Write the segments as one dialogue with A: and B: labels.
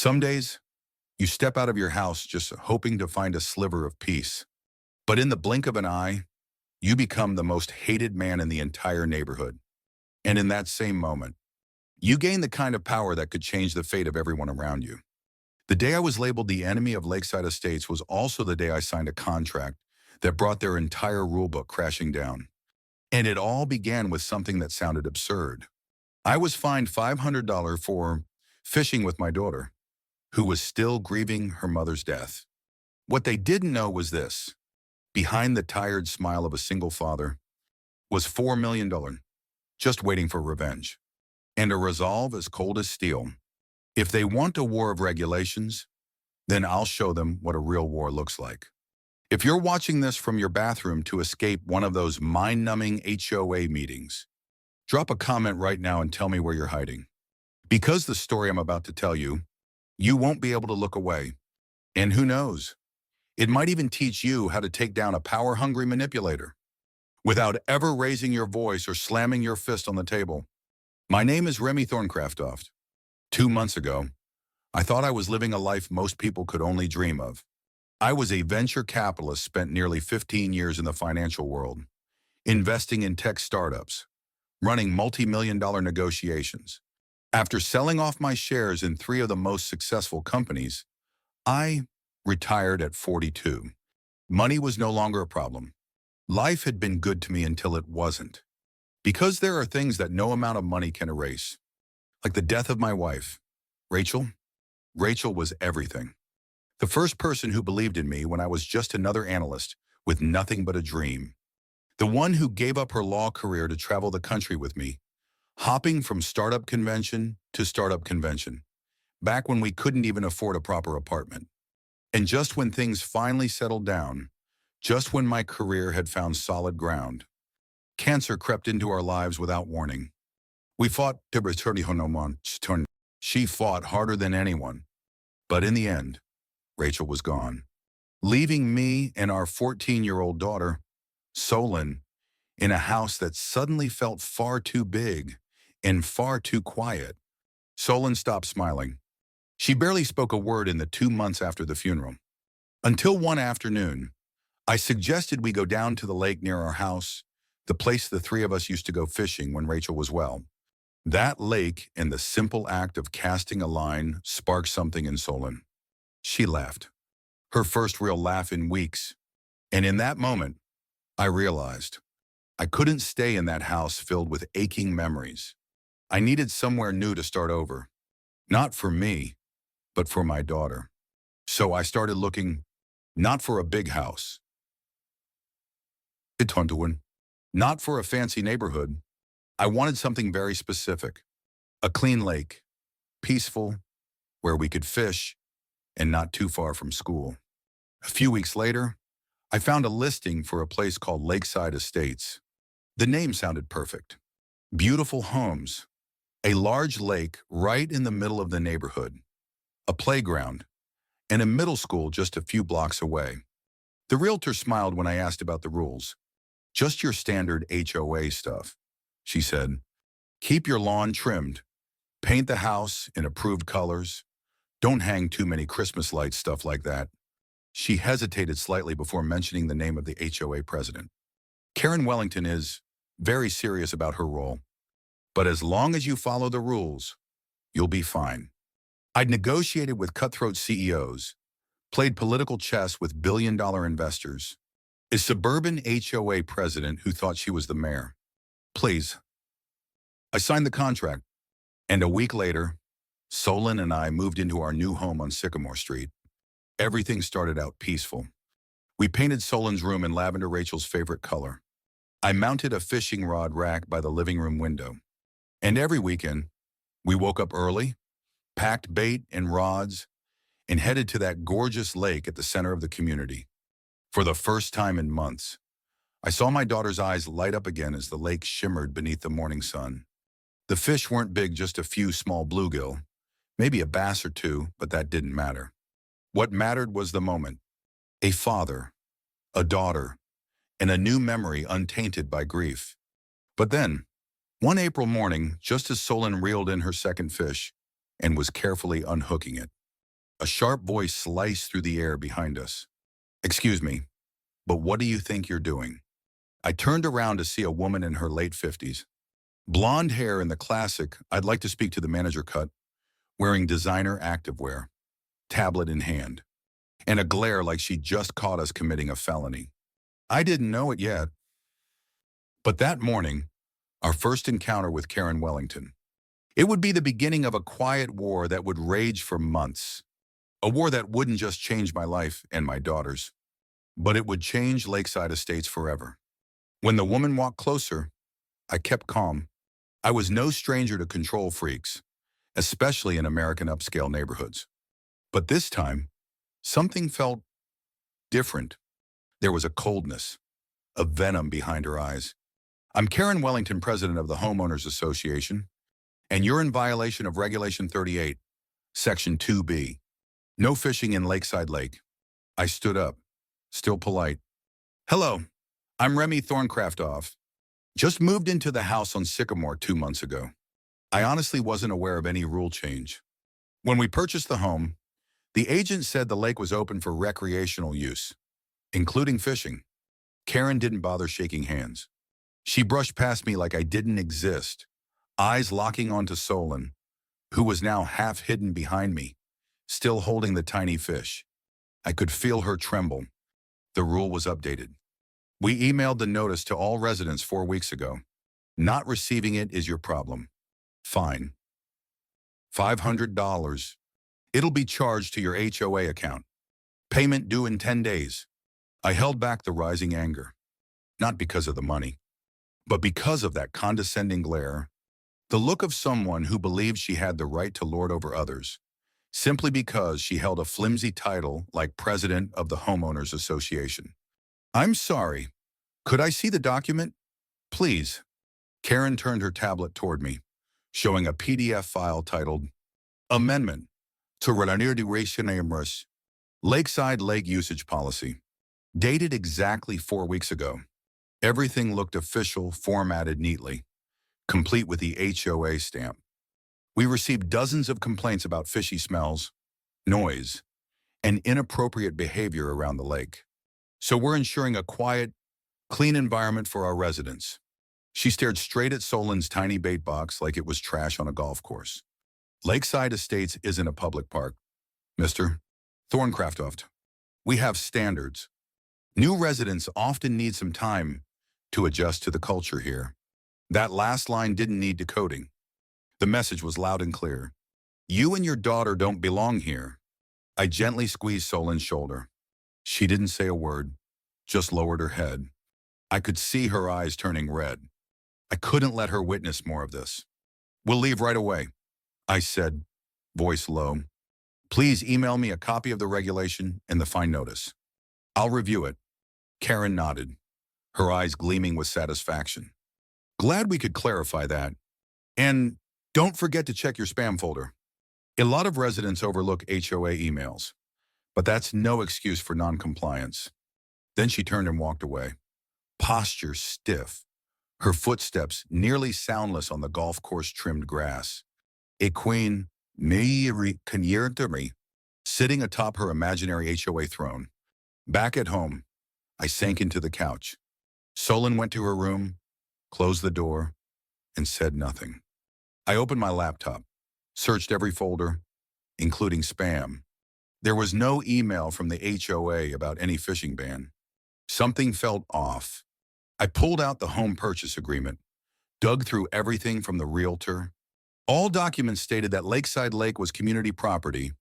A: Some days, you step out of your house just hoping to find a sliver of peace. But in the blink of an eye, you become the most hated man in the entire neighborhood. And in that same moment, you gain the kind of power that could change the fate of everyone around you. The day I was labeled the enemy of Lakeside Estates was also the day I signed a contract that brought their entire rulebook crashing down. And it all began with something that sounded absurd. I was fined $500 for fishing with my daughter, who was still grieving her mother's death. What they didn't know was this. Behind the tired smile of a single father was $4 million, just waiting for revenge, and a resolve as cold as steel. If they want a war of regulations, then I'll show them what a real war looks like. If you're watching this from your bathroom to escape one of those mind-numbing HOA meetings, drop a comment right now and tell me where you're hiding. Because the story I'm about to tell you, you won't be able to look away. And who knows? It might even teach you how to take down a power-hungry manipulator without ever raising your voice or slamming your fist on the table. My name is Remy Thorncraftoft. 2 months ago, I thought I was living a life most people could only dream of. I was a venture capitalist, spent nearly 15 years in the financial world, investing in tech startups, running multi-million-dollar negotiations. After selling off my shares in 3 of the most successful companies, I retired at 42. Money was no longer a problem. Life had been good to me until it wasn't. Because there are things that no amount of money can erase. Like the death of my wife, Rachel. Rachel was everything. The first person who believed in me when I was just another analyst with nothing but a dream. The one who gave up her law career to travel the country with me, hopping from startup convention to startup convention, back when we couldn't even afford a proper apartment. And just when things finally settled down, just when my career had found solid ground, cancer crept into our lives without warning. We fought to return home. She fought harder than anyone. But in the end, Rachel was gone, leaving me and our 14-year-old daughter, Solon, in a house that suddenly felt far too big and far too quiet. Solon stopped smiling. She barely spoke a word in the 2 months after the funeral. Until one afternoon, I suggested we go down to the lake near our house, the place the 3 of us used to go fishing when Rachel was well. That lake and the simple act of casting a line sparked something in Solon. She laughed, her first real laugh in weeks. And in that moment, I realized I couldn't stay in that house filled with aching memories. I needed somewhere new to start over. Not for me, but for my daughter. So I started looking, not for a big house, not for a fancy neighborhood. I wanted something very specific. A clean lake, peaceful, where we could fish, and not too far from school. A few weeks later, I found a listing for a place called Lakeside Estates. The name sounded perfect. Beautiful homes, a large lake right in the middle of the neighborhood, a playground, and a middle school just a few blocks away. The realtor smiled when I asked about the rules. Just your standard HOA stuff, she said. Keep your lawn trimmed. Paint the house in approved colors. Don't hang too many Christmas lights, stuff like that. She hesitated slightly before mentioning the name of the HOA president. Karen Wellington is very serious about her role. But as long as you follow the rules, you'll be fine. I'd negotiated with cutthroat CEOs, played political chess with billion-dollar investors, a suburban HOA president who thought she was the mayor. Please. I signed the contract, and a week later, Solon and I moved into our new home on Sycamore Street. Everything started out peaceful. We painted Solon's room in lavender, Rachel's favorite color. I mounted a fishing rod rack by the living room window. And every weekend, we woke up early, packed bait and rods, and headed to that gorgeous lake at the center of the community. For the first time in months, I saw my daughter's eyes light up again as the lake shimmered beneath the morning sun. The fish weren't big, just a few small bluegill, maybe a bass or 2, but that didn't matter. What mattered was the moment. A father, a daughter, and a new memory untainted by grief. But then, one April morning, just as Solon reeled in her second fish and was carefully unhooking it, A sharp voice sliced through the air behind us. "Excuse me, but what do you think you're doing?" I turned around to see a woman in her late 50s. Blonde hair in the classic "I'd like to speak to the manager" cut, wearing designer activewear, tablet in hand, and a glare like she'd just caught us committing a felony. I didn't know it yet, but that morning, our first encounter with Karen Wellington, it would be the beginning of a quiet war that would rage for months. A war that wouldn't just change my life and my daughter's, but it would change Lakeside Estates forever. When the woman walked closer, I kept calm. I was no stranger to control freaks, especially in American upscale neighborhoods. But this time, something felt different. There was a coldness, a venom behind her eyes. "I'm Karen Wellington, president of the Homeowners Association, and you're in violation of Regulation 38, Section 2B. No fishing in Lakeside Lake." I stood up, still polite. "Hello, I'm Remy Thorncraftoff. Just moved into the house on Sycamore 2 months ago. I honestly wasn't aware of any rule change. When we purchased the home, the agent said the lake was open for recreational use, including fishing." Karen didn't bother shaking hands. She brushed past me like I didn't exist, eyes locking onto Solon, who was now half hidden behind me, still holding the tiny fish. I could feel her tremble. The rule was updated. "We emailed the notice to all residents 4 weeks ago. Not receiving it is your problem. Fine. $500. It'll be charged to your HOA account. Payment due in 10 days. I held back the rising anger. Not because of the money, but because of that condescending glare. The look of someone who believed she had the right to lord over others, simply because she held a flimsy title like president of the Homeowners Association. "I'm sorry. Could I see the document? Please." Karen turned her tablet toward me, showing a PDF file titled Amendment to Renumeration Lakeside Lake Usage Policy, dated exactly 4 weeks ago. Everything looked official, formatted neatly, complete with the HOA stamp. We received dozens of complaints about fishy smells, noise, and inappropriate behavior around the lake. So we're ensuring a quiet, clean environment for our residents. She stared straight at Solon's tiny bait box like it was trash on a golf course. "Lakeside Estates isn't a public park, Mr. Thorncraftoff. We have standards. New residents often need some time to adjust to the culture here." That last line didn't need decoding. The message was loud and clear. "You and your daughter don't belong here." I gently squeezed Solon's shoulder. She didn't say a word, just lowered her head. I could see her eyes turning red. I couldn't let her witness more of this. "We'll leave right away," I said, voice low. "Please email me a copy of the regulation and the fine notice. I'll review it." Karen nodded, her eyes gleaming with satisfaction. "Glad we could clarify that. And don't forget to check your spam folder. A lot of residents overlook HOA emails, but that's no excuse for non-compliance." Then she turned and walked away, posture stiff, her footsteps nearly soundless on the golf course-trimmed grass. A queen, sitting atop her imaginary HOA throne. Back at home, I sank into the couch. Solon went to her room, closed the door, and said nothing. I opened my laptop, searched every folder, including spam. There was no email from the HOA about any fishing ban. Something felt off. I pulled out the home purchase agreement, dug through everything from the realtor. All documents stated that Lakeside Lake was community property,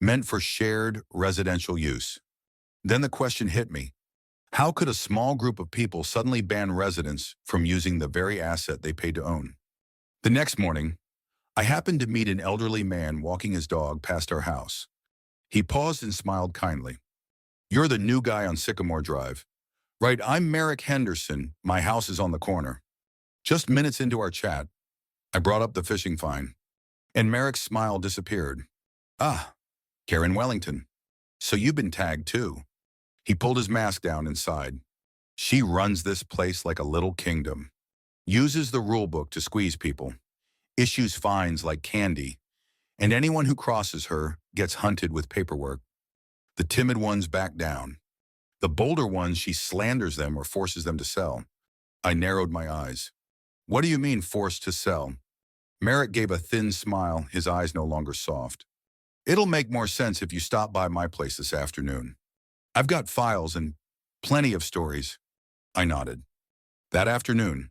A: meant for shared residential use. Then the question hit me. How could a small group of people suddenly ban residents from using the very asset they paid to own? The next morning, I happened to meet an elderly man walking his dog past our house. He paused and smiled kindly. "You're the new guy on Sycamore Drive. Right, I'm Merrick Henderson. My house is on the corner." Just minutes into our chat, I brought up the fishing fine, and Merrick's smile disappeared. "Ah, Karen Wellington. So you've been tagged too." He pulled his mask down and sighed. "She runs this place like a little kingdom. Uses the rule book to squeeze people. Issues fines like candy, and anyone who crosses her gets hunted with paperwork. The timid ones back down. The bolder ones, she slanders them or forces them to sell. I narrowed my eyes. What do you mean, forced to sell? Merrick gave a thin smile, his eyes no longer soft. It'll make more sense if you stop by my place this afternoon. I've got files and plenty of stories. I nodded. That afternoon,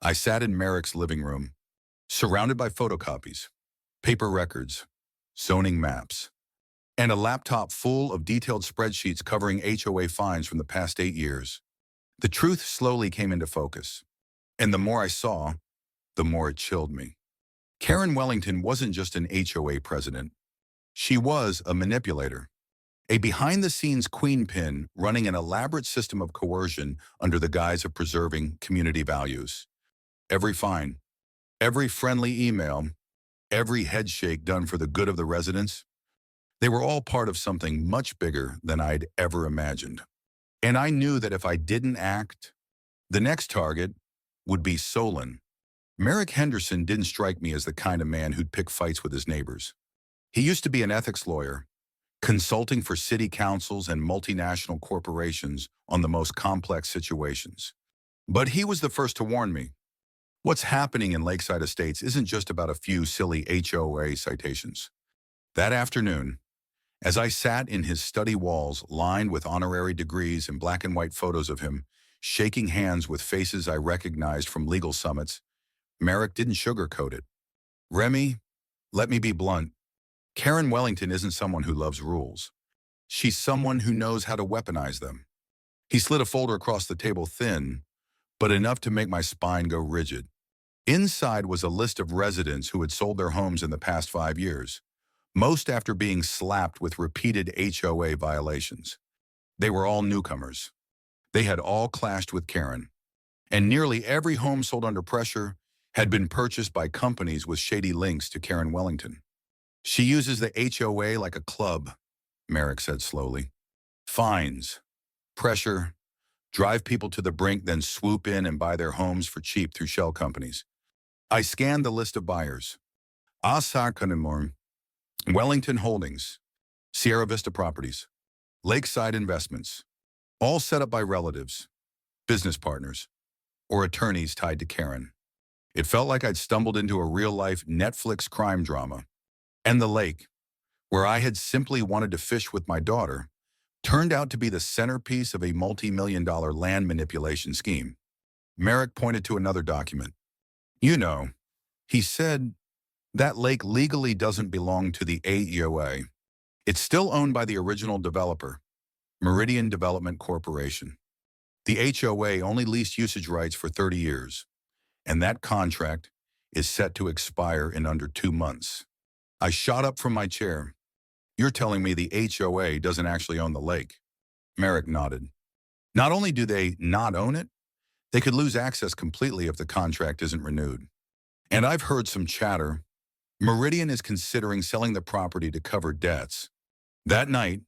A: I sat in Merrick's living room, surrounded by photocopies, paper records, zoning maps, and a laptop full of detailed spreadsheets covering HOA fines from the past 8 years. The truth slowly came into focus, and the more I saw, the more it chilled me. Karen Wellington wasn't just an HOA president. She was a manipulator, a behind-the-scenes queen pin running an elaborate system of coercion under the guise of preserving community values. Every fine, every friendly email, every headshake done for the good of the residents, they were all part of something much bigger than I'd ever imagined. And I knew that if I didn't act, the next target would be Solon. Merrick Henderson didn't strike me as the kind of man who'd pick fights with his neighbors. He used to be an ethics lawyer, consulting for city councils and multinational corporations on the most complex situations. But he was the first to warn me. What's happening in Lakeside Estates isn't just about a few silly HOA citations. That afternoon, as I sat in his study walls lined with honorary degrees and black and white photos of him, shaking hands with faces I recognized from legal summits, Merrick didn't sugarcoat it. Remy, let me be blunt. Karen Wellington isn't someone who loves rules. She's someone who knows how to weaponize them. He slid a folder across the table thin, but enough to make my spine go rigid. Inside was a list of residents who had sold their homes in the past 5 years, most after being slapped with repeated HOA violations. They were all newcomers. They had all clashed with Karen, and nearly every home sold under pressure had been purchased by companies with shady links to Karen Wellington. She uses the HOA like a club, Merrick said slowly. Fines, pressure, drive people to the brink, then swoop in and buy their homes for cheap through shell companies. I scanned the list of buyers. Asar Kanimorm, Wellington Holdings, Sierra Vista Properties, Lakeside Investments, all set up by relatives, business partners, or attorneys tied to Karen. It felt like I'd stumbled into a real-life Netflix crime drama. And the lake, where I had simply wanted to fish with my daughter, turned out to be the centerpiece of a multi-million-dollar land manipulation scheme. Merrick pointed to another document. You know, he said, that lake legally doesn't belong to the HOA. It's still owned by the original developer, Meridian Development Corporation. The HOA only leased usage rights for 30 years, and that contract is set to expire in under 2 months. I shot up from my chair. You're telling me the HOA doesn't actually own the lake? Merrick nodded. Not only do they not own it, they could lose access completely if the contract isn't renewed. And I've heard some chatter. Meridian is considering selling the property to cover debts. That night,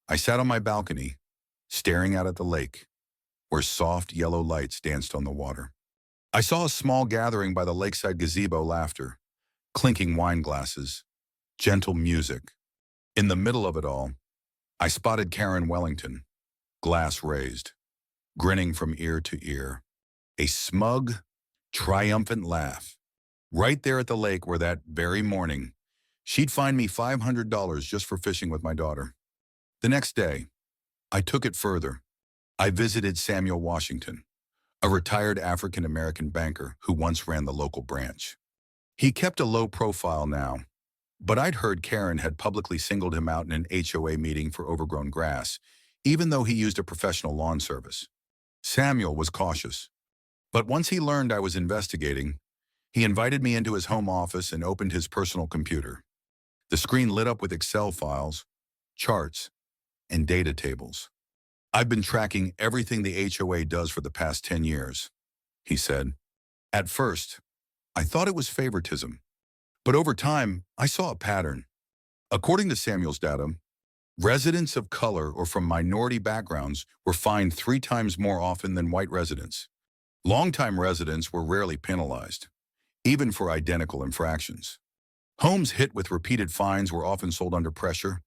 A: I sat on my balcony, staring out at the lake, where soft yellow lights danced on the water. I saw a small gathering by the lakeside gazebo, laughter, clinking wine glasses, gentle music. In the middle of it all, I spotted Karen Wellington, glass raised, grinning from ear to ear, a smug, triumphant laugh. Right there at the lake where that very morning, she'd fined me $500 just for fishing with my daughter. The next day, I took it further. I visited Samuel Washington, a retired African-American banker who once ran the local branch. He kept a low profile now, but I'd heard Karen had publicly singled him out in an HOA meeting for overgrown grass, even though he used a professional lawn service. Samuel was cautious, but once he learned I was investigating, he invited me into his home office and opened his personal computer. The screen lit up with Excel files, charts, and data tables. I've been tracking everything the HOA does for the past 10 years, he said. At first, I thought it was favoritism, but over time, I saw a pattern. According to Samuel's data, residents of color or from minority backgrounds were fined 3 times more often than white residents. Longtime residents were rarely penalized, even for identical infractions. Homes hit with repeated fines were often sold under pressure,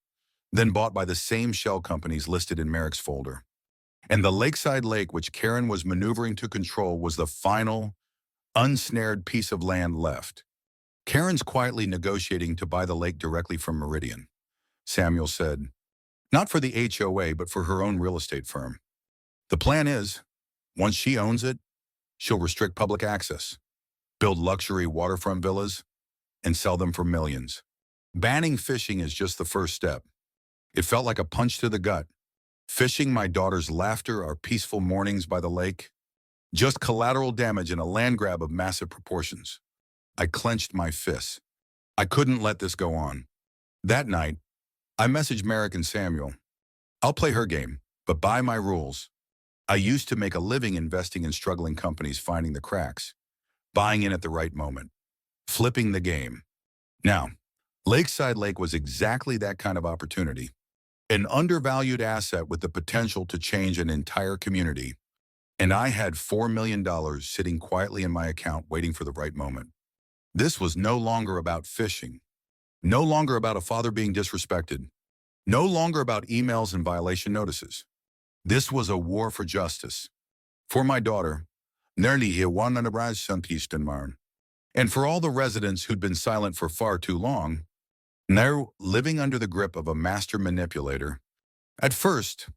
A: then bought by the same shell companies listed in Merrick's folder. And the Lakeside Lake, which Karen was maneuvering to control, was the final, unsnared piece of land left. Karen's quietly negotiating to buy the lake directly from Meridian, Samuel said. Not for the HOA, but for her own real estate firm. The plan is, once she owns it, she'll restrict public access, build luxury waterfront villas, and sell them for millions. Banning fishing is just the first step. It felt like a punch to the gut. Fishing, my daughter's laughter, our peaceful mornings by the lake, just collateral damage in a land grab of massive proportions. I clenched my fists. I couldn't let this go on. That night, I messaged Merrick and Samuel. I'll play her game, but by my rules. I used to make a living investing in struggling companies, finding the cracks, buying in at the right moment, flipping the game. Now, Lakeside Lake was exactly that kind of opportunity. An undervalued asset with the potential to change an entire community. And I had $4 million sitting quietly in my account waiting for the right moment. This was no longer about fishing, no longer about a father being disrespected, no longer about emails and violation notices. This was a war for justice. For my daughter, nearly and for all the residents who'd been silent for far too long, now living under the grip of a master manipulator. At first,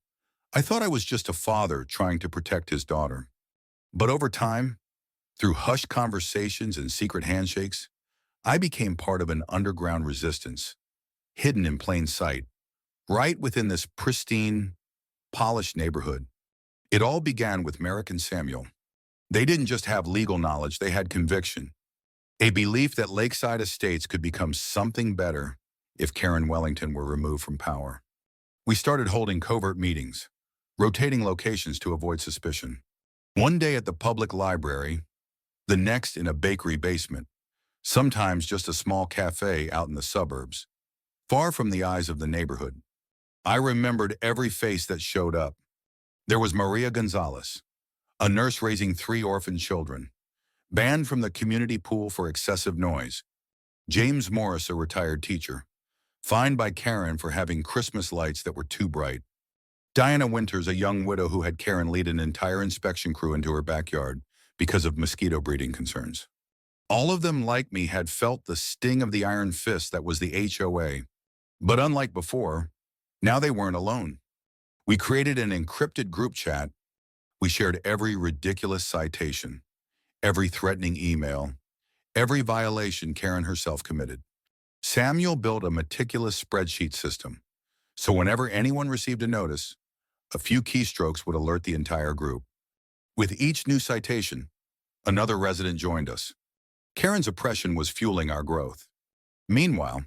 A: I thought I was just a father trying to protect his daughter. But over time, through hushed conversations and secret handshakes, I became part of an underground resistance, hidden in plain sight, right within this pristine, polished neighborhood. It all began with Merrick and Samuel. They didn't just have legal knowledge, they had conviction. A belief that Lakeside Estates could become something better if Karen Wellington were removed from power. We started holding covert meetings, rotating locations to avoid suspicion. One day at the public library, the next in a bakery basement, sometimes just a small cafe out in the suburbs, far from the eyes of the neighborhood. I remembered every face that showed up. There was Maria Gonzalez, a nurse raising 3 orphan children, banned from the community pool for excessive noise. James Morris, a retired teacher, fined by Karen for having Christmas lights that were too bright. Diana Winters, a young widow who had Karen lead an entire inspection crew into her backyard because of mosquito breeding concerns. All of them, like me, had felt the sting of the iron fist that was the HOA. But unlike before, now they weren't alone. We created an encrypted group chat. We shared every ridiculous citation, every threatening email, every violation Karen herself committed. Samuel built a meticulous spreadsheet system, so whenever anyone received a notice, a few keystrokes would alert the entire group. With each new citation, another resident joined us. Karen's oppression was fueling our growth. Meanwhile,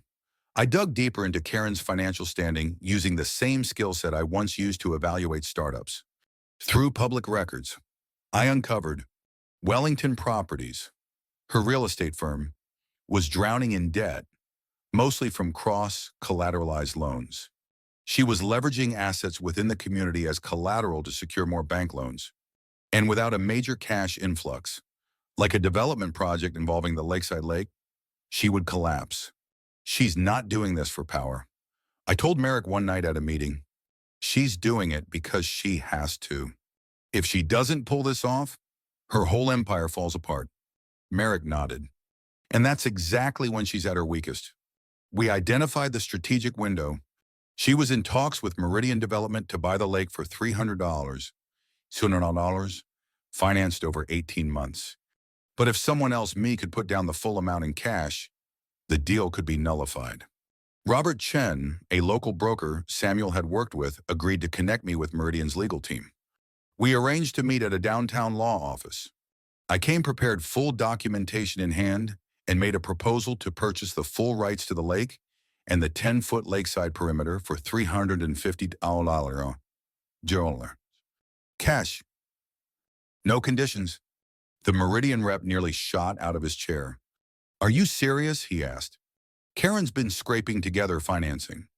A: I dug deeper into Karen's financial standing using the same skill set I once used to evaluate startups. Through public records, I uncovered Wellington Properties, her real estate firm, was drowning in debt, mostly from cross-collateralized loans. She was leveraging assets within the community as collateral to secure more bank loans. And without a major cash influx, like a development project involving the Lakeside Lake, she would collapse. She's not doing this for power. I told Merrick one night at a meeting, she's doing it because she has to. If she doesn't pull this off, her whole empire falls apart. Merrick nodded. And that's exactly when she's at her weakest. We identified the strategic window. She was in talks with Meridian Development to buy the lake for $300, financed over 18 months. But if someone else, me, could put down the full amount in cash, the deal could be nullified. Robert Chen, a local broker Samuel had worked with, agreed to connect me with Meridian's legal team. We arranged to meet at a downtown law office. I came prepared, full documentation in hand, and made a proposal to purchase the full rights to the lake and the 10-foot lakeside perimeter for $350. Cash. No conditions. The Meridian rep nearly shot out of his chair. "Are you serious?" he asked. "Karen's been scraping together financing,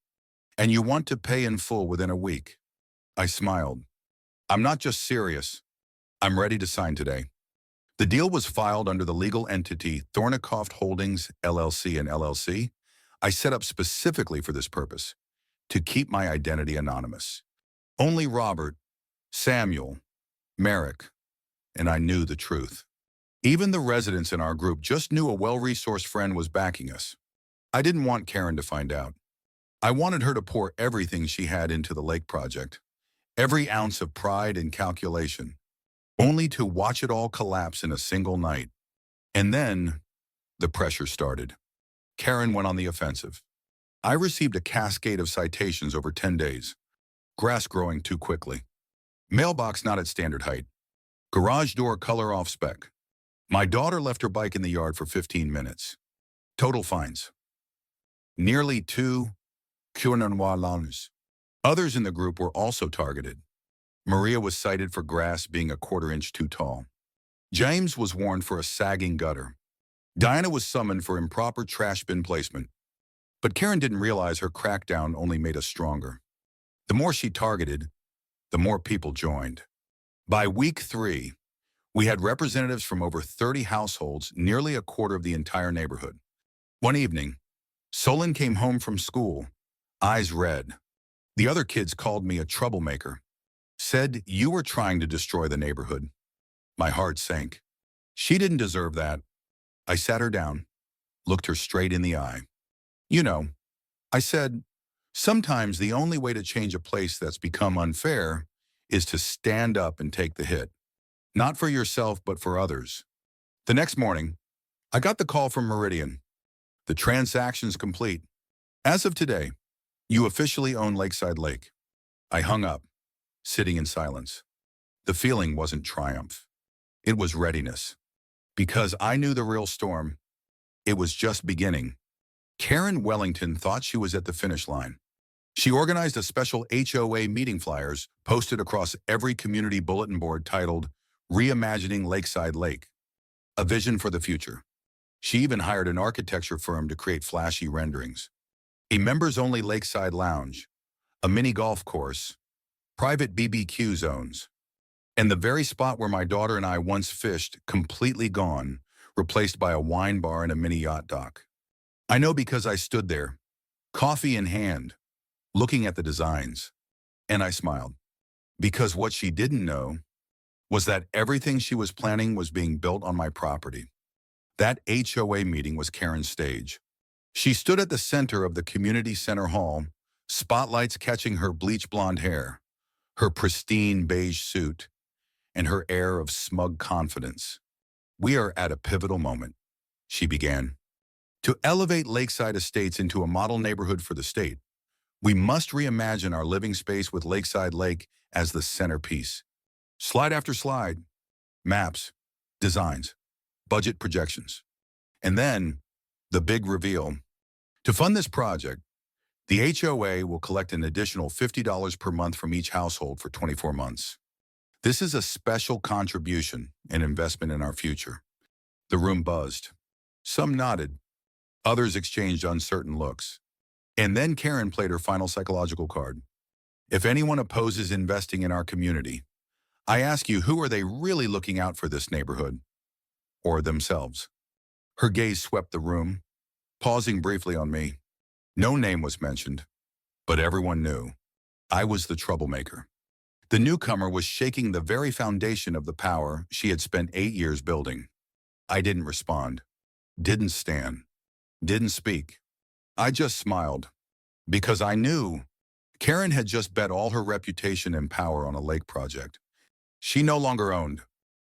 A: and you want to pay in full within a week." I smiled. "I'm not just serious. I'm ready to sign today." The deal was filed under the legal entity Thornycroft Holdings, LLC and LLC. I set up specifically for this purpose, to keep my identity anonymous. Only Robert, Samuel, Merrick, and I knew the truth. Even the residents in our group just knew a well-resourced friend was backing us. I didn't want Karen to find out. I wanted her to pour everything she had into the lake project, every ounce of pride and calculation, only to watch it all collapse in a single night. And then, the pressure started. Karen went on the offensive. I received a cascade of citations over 10 days. Grass growing too quickly. Mailbox not at standard height. Garage door color off spec. My daughter left her bike in the yard for 15 minutes. Total fines. Nearly $2,000. Others in the group were also targeted. Maria was cited for grass being a quarter-inch too tall. James was warned for a sagging gutter. Diana was summoned for improper trash bin placement. But Karen didn't realize her crackdown only made us stronger. The more she targeted, the more people joined. By week 3, we had representatives from over 30 households, nearly a quarter of the entire neighborhood. One evening, Solon came home from school, eyes red. The other kids called me a troublemaker. Said you were trying to destroy the neighborhood. My heart sank. She didn't deserve that. I sat her down, looked her straight in the eye. You know, I said, sometimes the only way to change a place that's become unfair is to stand up and take the hit. Not for yourself, but for others. The next morning, I got the call from Meridian. The transaction's complete. As of today, you officially own Lakeside Lake. I hung up, sitting in silence. The feeling wasn't triumph. It was readiness. Because I knew the real storm, it was just beginning. Karen Wellington thought she was at the finish line. She organized a special HOA meeting flyers posted across every community bulletin board titled Reimagining Lakeside Lake, a vision for the future. She even hired an architecture firm to create flashy renderings. A members-only lakeside lounge, a mini golf course, private BBQ zones, and the very spot where my daughter and I once fished, completely gone, replaced by a wine bar and a mini yacht dock. I know because I stood there, coffee in hand, looking at the designs, and I smiled. Because what she didn't know was that everything she was planning was being built on my property. That HOA meeting was Karen's stage. She stood at the center of the community center hall, spotlights catching her bleach blonde hair, her pristine beige suit, and her air of smug confidence. We are at a pivotal moment, she began. To elevate Lakeside Estates into a model neighborhood for the state, we must reimagine our living space with Lakeside Lake as the centerpiece. Slide after slide, maps, designs, budget projections. And then, the big reveal. To fund this project, the HOA will collect an additional $50 per month from each household for 24 months. This is a special contribution and investment in our future. The room buzzed. Some nodded. Others exchanged uncertain looks. And then Karen played her final psychological card. If anyone opposes investing in our community, I ask you, who are they really looking out for this neighborhood? Or themselves? Her gaze swept the room, pausing briefly on me. No name was mentioned, but everyone knew. I was the troublemaker. The newcomer was shaking the very foundation of the power she had spent 8 years building. I didn't respond, didn't stand, didn't speak. I just smiled, because I knew Karen had just bet all her reputation and power on a lake project she no longer owned.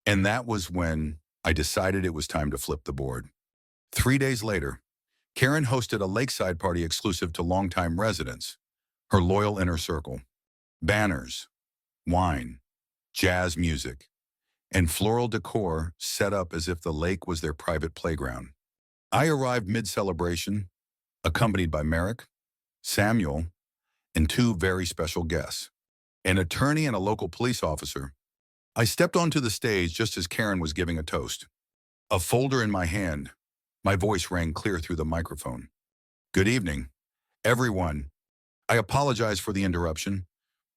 A: And that was when I decided it was time to flip the board. 3 days later, Karen hosted a lakeside party exclusive to longtime residents, her loyal inner circle. Banners, wine, jazz music, and floral decor set up as if the lake was their private playground. I arrived mid-celebration, accompanied by Merrick, Samuel, and 2 very special guests, an attorney and a local police officer. I stepped onto the stage just as Karen was giving a toast. A folder in my hand, my voice rang clear through the microphone. Good evening, everyone. I apologize for the interruption,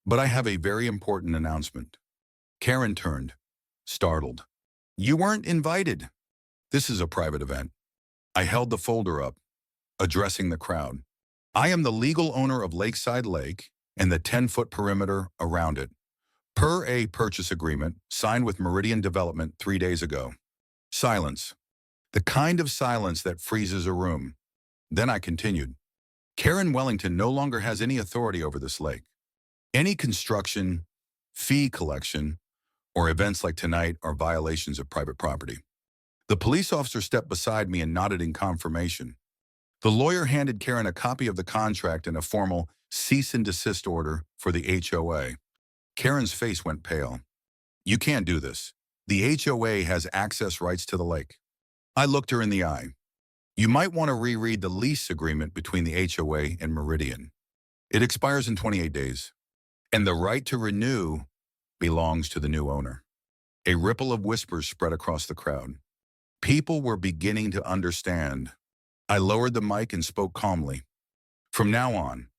A: but I have a very important announcement. Karen turned, startled. You weren't invited. This is a private event. I held the folder up, addressing the crowd. I am the legal owner of Lakeside Lake and the 10-foot perimeter around it, per a purchase agreement signed with Meridian Development 3 days ago. Silence. The kind of silence that freezes a room. Then I continued. Karen Wellington no longer has any authority over this lake. Any construction, fee collection, or events like tonight are violations of private property. The police officer stepped beside me and nodded in confirmation. The lawyer handed Karen a copy of the contract and a formal cease and desist order for the HOA. Karen's face went pale. You can't do this. The HOA has access rights to the lake. I looked her in the eye. You might want to reread the lease agreement between the HOA and Meridian. It expires in 28 days, and the right to renew belongs to the new owner. A ripple of whispers spread across the crowd. People were beginning to understand. I lowered the mic and spoke calmly. From now on,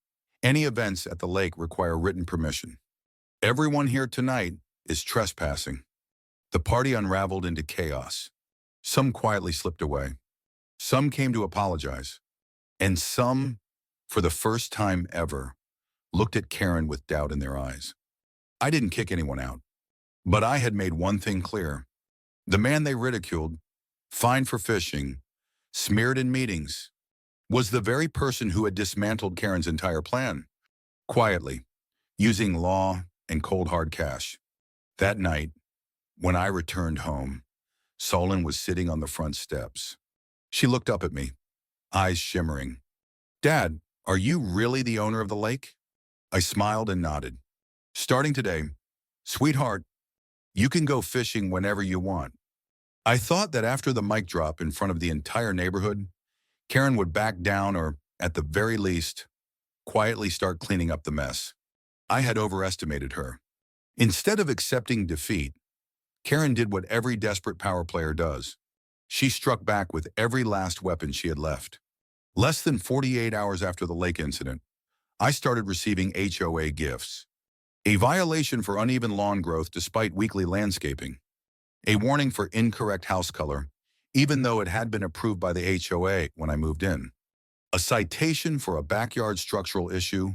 A: any events at the lake require written permission. Everyone here tonight is trespassing. The party unraveled into chaos. Some quietly slipped away. Some came to apologize. And some, for the first time ever, looked at Karen with doubt in their eyes. I didn't kick anyone out, but I had made one thing clear. The man they ridiculed, fined for fishing, smeared in meetings, was the very person who had dismantled Karen's entire plan, quietly, using law and cold hard cash. That night, when I returned home, Solon was sitting on the front steps. She looked up at me, eyes shimmering. Dad, are you really the owner of the lake? I smiled and nodded. Starting today, sweetheart, you can go fishing whenever you want. I thought that after the mic drop in front of the entire neighborhood, Karen would back down or, at the very least, quietly start cleaning up the mess. I had overestimated her. Instead of accepting defeat, Karen did what every desperate power player does. She struck back with every last weapon she had left. Less than 48 hours after the lake incident, I started receiving HOA gifts. A violation for uneven lawn growth despite weekly landscaping. A warning for incorrect house color, even though it had been approved by the HOA when I moved in. A citation for a backyard structural issue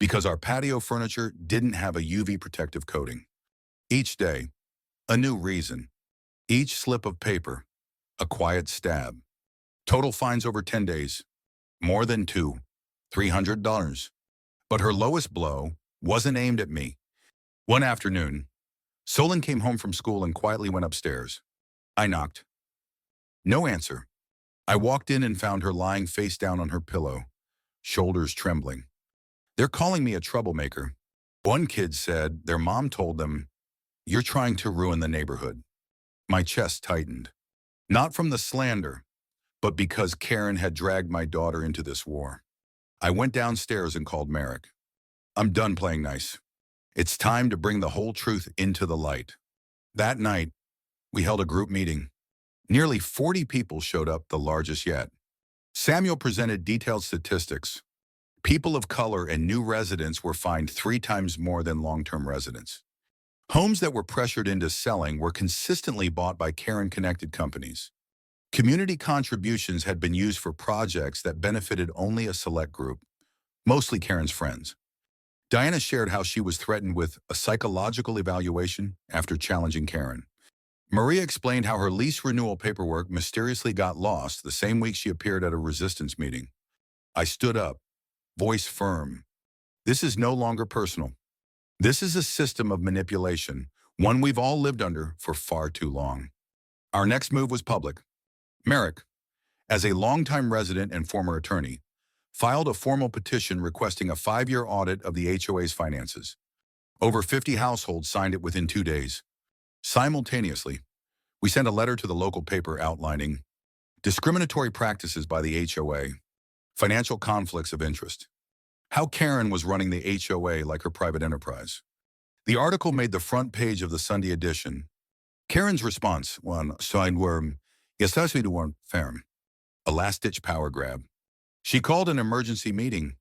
A: because our patio furniture didn't have a UV protective coating. Each day, a new reason. Each slip of paper, a quiet stab. Total fines over 10 days. More than $300. But her lowest blow wasn't aimed at me. One afternoon, Solon came home from school and quietly went upstairs. I knocked. No answer. I walked in and found her lying face down on her pillow, shoulders trembling. They're calling me a troublemaker. One kid said their mom told them, "You're trying to ruin the neighborhood." My chest tightened. Not from the slander, but because Karen had dragged my daughter into this war. I went downstairs and called Merrick. I'm done playing nice. It's time to bring the whole truth into the light. That night, we held a group meeting. Nearly 40 people showed up, the largest yet. Samuel presented detailed statistics. People of color and new residents were fined 3 times more than long-term residents. Homes that were pressured into selling were consistently bought by Karen-connected companies. Community contributions had been used for projects that benefited only a select group, mostly Karen's friends. Diana shared how she was threatened with a psychological evaluation after challenging Karen. Maria explained how her lease renewal paperwork mysteriously got lost the same week she appeared at a resistance meeting. I stood up, voice firm. This is no longer personal. This is a system of manipulation, one we've all lived under for far too long. Our next move was public. Merrick, as a longtime resident and former attorney, filed a formal petition requesting a 5-year audit of the HOA's finances. Over 50 households signed it within 2 days. Simultaneously, we sent a letter to the local paper outlining discriminatory practices by the HOA, financial conflicts of interest, how Karen was running the HOA like her private enterprise. The article made the front page of the Sunday edition. Karen's response, one side were, "Yes, we do firm," a last-ditch power grab. She called an emergency meeting,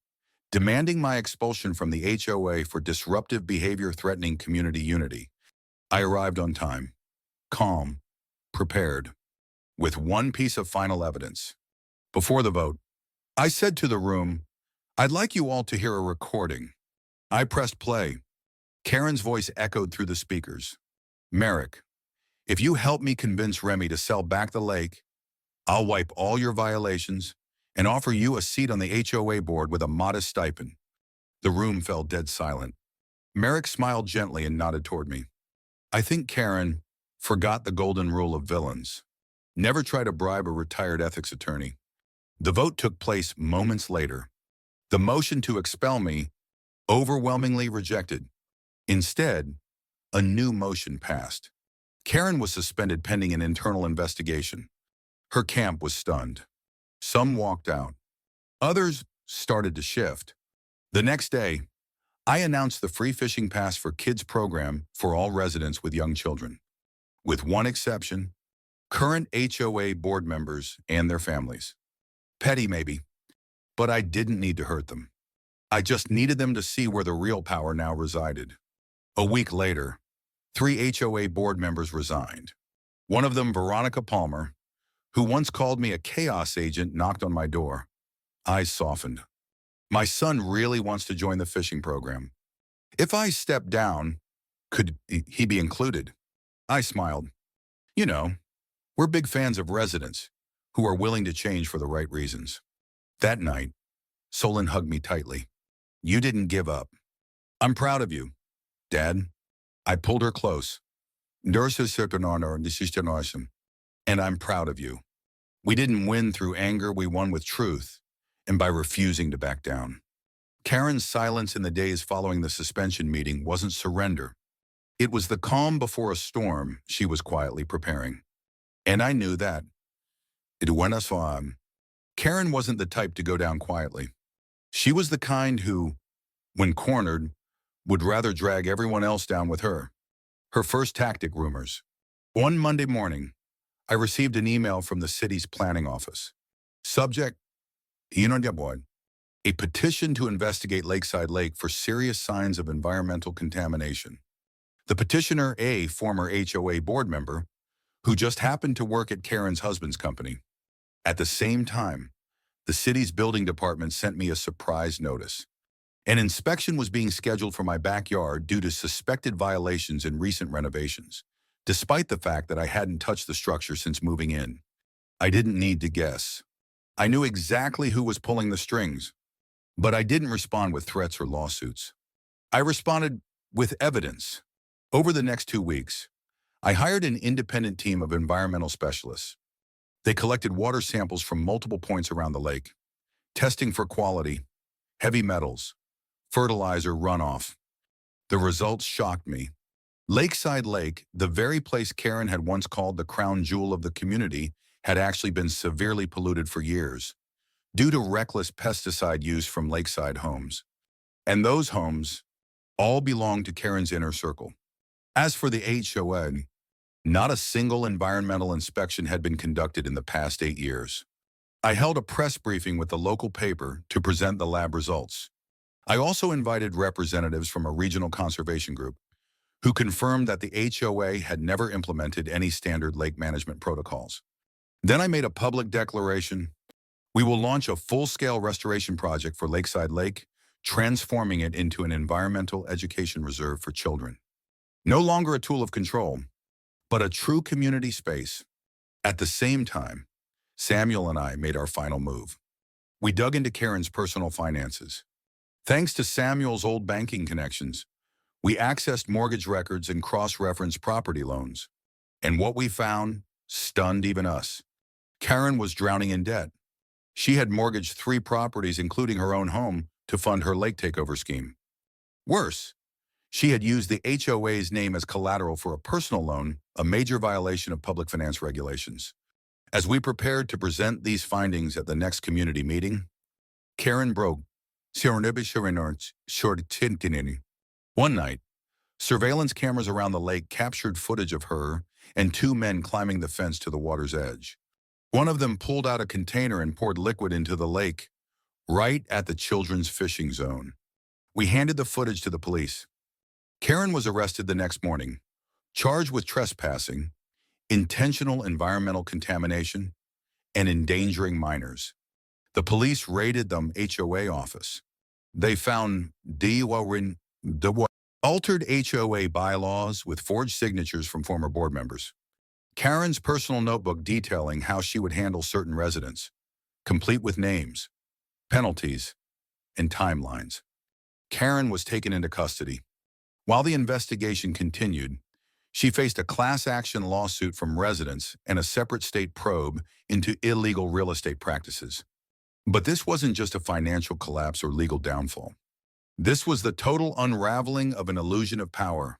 A: demanding my expulsion from the HOA for disruptive behavior threatening community unity. I arrived on time, calm, prepared, with one piece of final evidence. Before the vote, I said to the room, "I'd like you all to hear a recording." I pressed play. Karen's voice echoed through the speakers. "Merrick, if you help me convince Remy to sell back the lake, I'll wipe all your violations and offer you a seat on the HOA board with a modest stipend." The room fell dead silent. Merrick smiled gently and nodded toward me. "I think Karen forgot the golden rule of villains. Never try to bribe a retired ethics attorney." The vote took place moments later. The motion to expel me overwhelmingly rejected. Instead, a new motion passed. Karen was suspended pending an internal investigation. Her camp was stunned. Some walked out. Others started to shift. The next day, I announced the free fishing pass for kids program for all residents with young children. With one exception, current HOA board members and their families. Petty maybe, but I didn't need to hurt them. I just needed them to see where the real power now resided. A week later, 3 HOA board members resigned. One of them, Veronica Palmer, who once called me a chaos agent, knocked on my door. Eyes softened. "My son really wants to join the fishing program. If I step down, could he be included?" I smiled. "You know, we're big fans of residents who are willing to change for the right reasons." That night, Solon hugged me tightly. "You didn't give up. I'm proud of you, Dad." I pulled her close. "And I'm proud of you. We didn't win through anger, we won with truth, and by refusing to back down." Karen's silence in the days following the suspension meeting wasn't surrender. It was the calm before a storm she was quietly preparing. And I knew that. Karen wasn't the type to go down quietly. She was the kind who, when cornered, would rather drag everyone else down with her. Her first tactic: rumors. One Monday morning, I received an email from the city's planning office. Subject: a petition to investigate Lakeside Lake for serious signs of environmental contamination. The petitioner, a former HOA board member, who just happened to work at Karen's husband's company. At the same time, the city's building department sent me a surprise notice. An inspection was being scheduled for my backyard due to suspected violations in recent renovations, despite the fact that I hadn't touched the structure since moving in. I didn't need to guess. I knew exactly who was pulling the strings, but I didn't respond with threats or lawsuits. I responded with evidence. Over the next 2 weeks, I hired an independent team of environmental specialists. They collected water samples from multiple points around the lake, testing for quality, heavy metals, fertilizer runoff. The results shocked me. Lakeside Lake, the very place Karen had once called the crown jewel of the community, had actually been severely polluted for years due to reckless pesticide use from lakeside homes. And those homes all belonged to Karen's inner circle. As for the HOA, not a single environmental inspection had been conducted in the past 8 years. I held a press briefing with the local paper to present the lab results. I also invited representatives from a regional conservation group who confirmed that the HOA had never implemented any standard lake management protocols. Then I made a public declaration. We will launch a full-scale restoration project for Lakeside Lake, transforming it into an environmental education reserve for children. No longer a tool of control, but a true community space. At the same time, Samuel and I made our final move. We dug into Karen's personal finances. Thanks to Samuel's old banking connections, we accessed mortgage records and cross-referenced property loans. And what we found stunned even us. Karen was drowning in debt. She had mortgaged 3 properties, including her own home, to fund her lake takeover scheme. Worse, she had used the HOA's name as collateral for a personal loan, a major violation of public finance regulations. As we prepared to present these findings at the next community meeting, Karen broke. One night, surveillance cameras around the lake captured footage of her and 2 men climbing the fence to the water's edge. One of them pulled out a container and poured liquid into the lake, right at the children's fishing zone. We handed the footage to the police. Karen was arrested the next morning, charged with trespassing, intentional environmental contamination, and endangering minors. The police raided the HOA office. They found altered HOA bylaws with forged signatures from former board members. Karen's personal notebook detailing how she would handle certain residents, complete with names, penalties, and timelines. Karen was taken into custody. While the investigation continued, she faced a class action lawsuit from residents and a separate state probe into illegal real estate practices. But this wasn't just a financial collapse or legal downfall. This was the total unraveling of an illusion of power.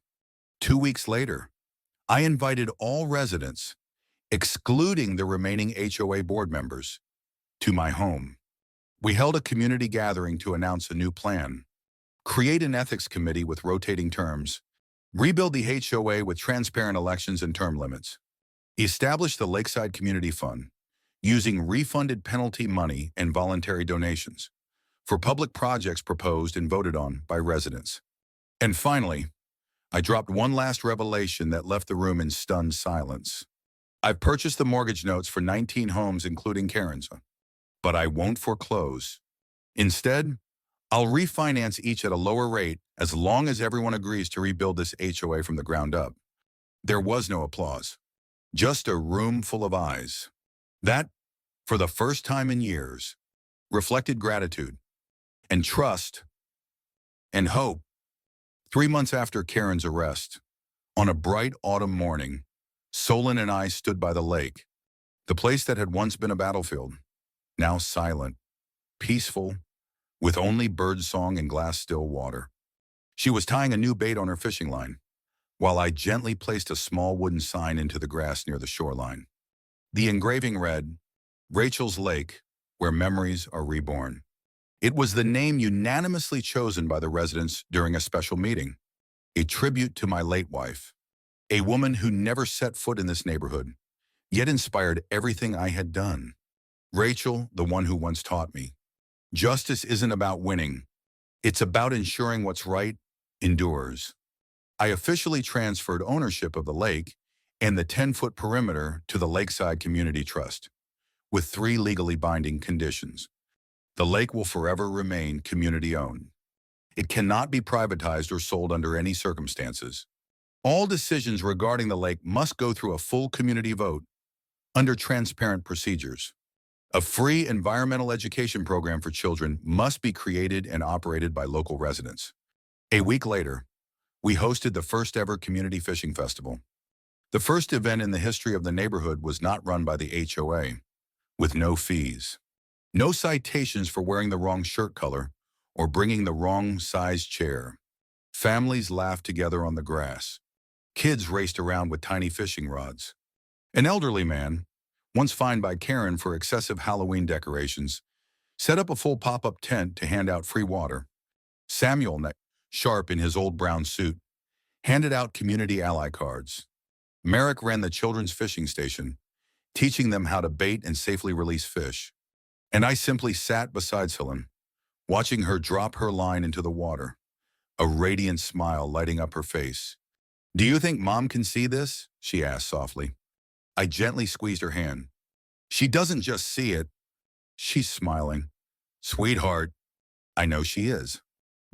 A: 2 weeks later, I invited all residents, excluding the remaining HOA board members, to my home. We held a community gathering to announce a new plan, create an ethics committee with rotating terms, rebuild the HOA with transparent elections and term limits, establish the Lakeside Community Fund, using refunded penalty money and voluntary donations for public projects proposed and voted on by residents. And finally, I dropped one last revelation that left the room in stunned silence. I've purchased the mortgage notes for 19 homes, including Karen's, but I won't foreclose. Instead, I'll refinance each at a lower rate as long as everyone agrees to rebuild this HOA from the ground up. There was no applause, just a room full of eyes. That, for the first time in years, reflected gratitude and trust and hope. 3 months after Karen's arrest, on a bright autumn morning, Solon and I stood by the lake, the place that had once been a battlefield, now silent, peaceful, with only birdsong and glass still water. She was tying a new bait on her fishing line, while I gently placed a small wooden sign into the grass near the shoreline. The engraving read, "Rachel's Lake, where memories are reborn." It was the name unanimously chosen by the residents during a special meeting, a tribute to my late wife, a woman who never set foot in this neighborhood, yet inspired everything I had done. Rachel, the one who once taught me, justice isn't about winning. It's about ensuring what's right endures. I officially transferred ownership of the lake and the 10-foot perimeter to the Lakeside Community Trust, with 3 legally binding conditions. The lake will forever remain community-owned. It cannot be privatized or sold under any circumstances. All decisions regarding the lake must go through a full community vote under transparent procedures. A free environmental education program for children must be created and operated by local residents. A week later, we hosted the first ever community fishing festival. The first event in the history of the neighborhood was not run by the HOA, with no fees. No citations for wearing the wrong shirt color or bringing the wrong size chair. Families laughed together on the grass. Kids raced around with tiny fishing rods. An elderly man, once fined by Karen for excessive Halloween decorations, set up a full pop-up tent to hand out free water. Samuel, sharp in his old brown suit, handed out community ally cards. Merrick ran the children's fishing station, teaching them how to bait and safely release fish. And I simply sat beside Helen, watching her drop her line into the water, a radiant smile lighting up her face. "Do you think Mom can see this?" she asked softly. I gently squeezed her hand. "She doesn't just see it, she's smiling." "Sweetheart, I know she is."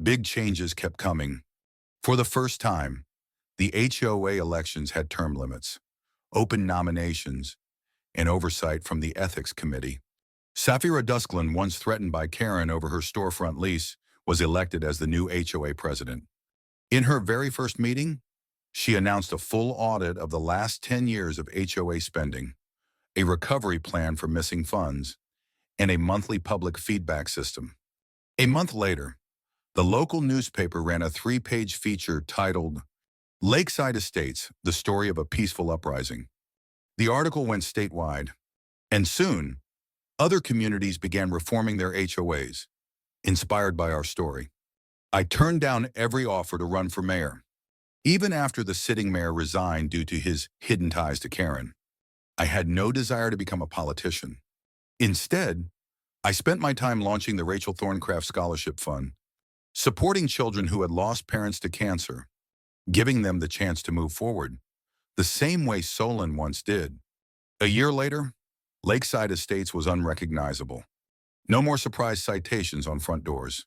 A: Big changes kept coming. For the first time, the HOA elections had term limits, open nominations, and oversight from the ethics committee. Safira Dusklin, once threatened by Karen over her storefront lease, was elected as the new HOA president. In her very first meeting, she announced a full audit of the last 10 years of HOA spending, a recovery plan for missing funds, and a monthly public feedback system. A month later, the local newspaper ran a 3-page feature titled "Lakeside Estates, the Story of a Peaceful Uprising." The article went statewide, and soon, other communities began reforming their HOAs, inspired by our story. I turned down every offer to run for mayor, even after the sitting mayor resigned due to his hidden ties to Karen. I had no desire to become a politician. Instead, I spent my time launching the Rachel Thorncraft Scholarship Fund, supporting children who had lost parents to cancer, giving them the chance to move forward, the same way Solon once did. A year later, Lakeside Estates was unrecognizable. No more surprise citations on front doors.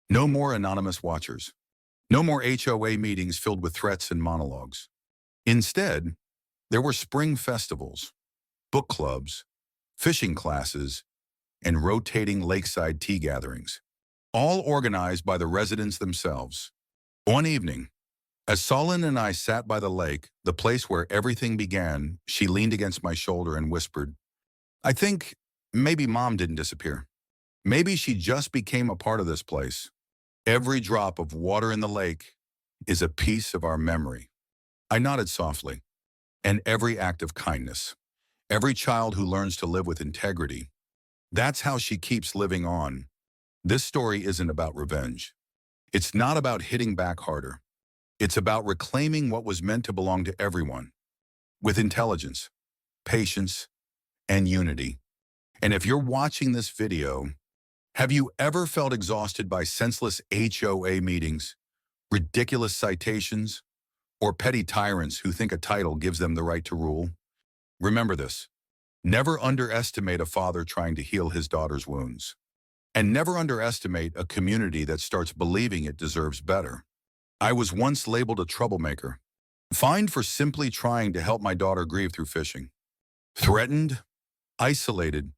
A: No more anonymous watchers. No more HOA meetings filled with threats and monologues. Instead, there were spring festivals, book clubs, fishing classes, and rotating lakeside tea gatherings, all organized by the residents themselves. One evening, as Solon and I sat by the lake, the place where everything began, she leaned against my shoulder and whispered, "I think maybe Mom didn't disappear. Maybe she just became a part of this place. Every drop of water in the lake is a piece of our memory." I nodded softly. "And every act of kindness, every child who learns to live with integrity, that's how she keeps living on." This story isn't about revenge. It's not about hitting back harder. It's about reclaiming what was meant to belong to everyone, with intelligence, patience, and unity. And if you're watching this video, have you ever felt exhausted by senseless HOA meetings, ridiculous citations, or petty tyrants who think a title gives them the right to rule? Remember this: never underestimate a father trying to heal his daughter's wounds. And never underestimate a community that starts believing it deserves better. I was once labeled a troublemaker, fined for simply trying to help my daughter grieve through fishing, threatened, isolated,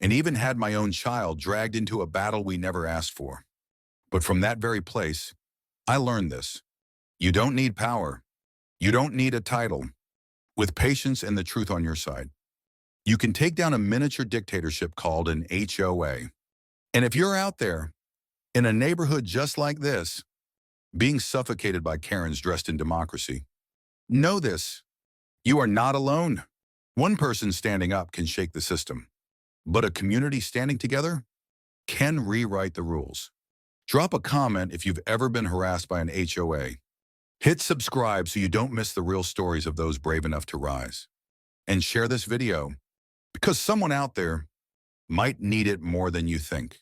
A: and even had my own child dragged into a battle we never asked for. But from that very place, I learned this: you don't need power. You don't need a title. With patience and the truth on your side, you can take down a miniature dictatorship called an HOA. And if you're out there, in a neighborhood just like this, being suffocated by Karens dressed in democracy, know this: you are not alone. One person standing up can shake the system, but a community standing together can rewrite the rules. Drop a comment if you've ever been harassed by an HOA. Hit subscribe so you don't miss the real stories of those brave enough to rise. And share this video, because someone out there might need it more than you think.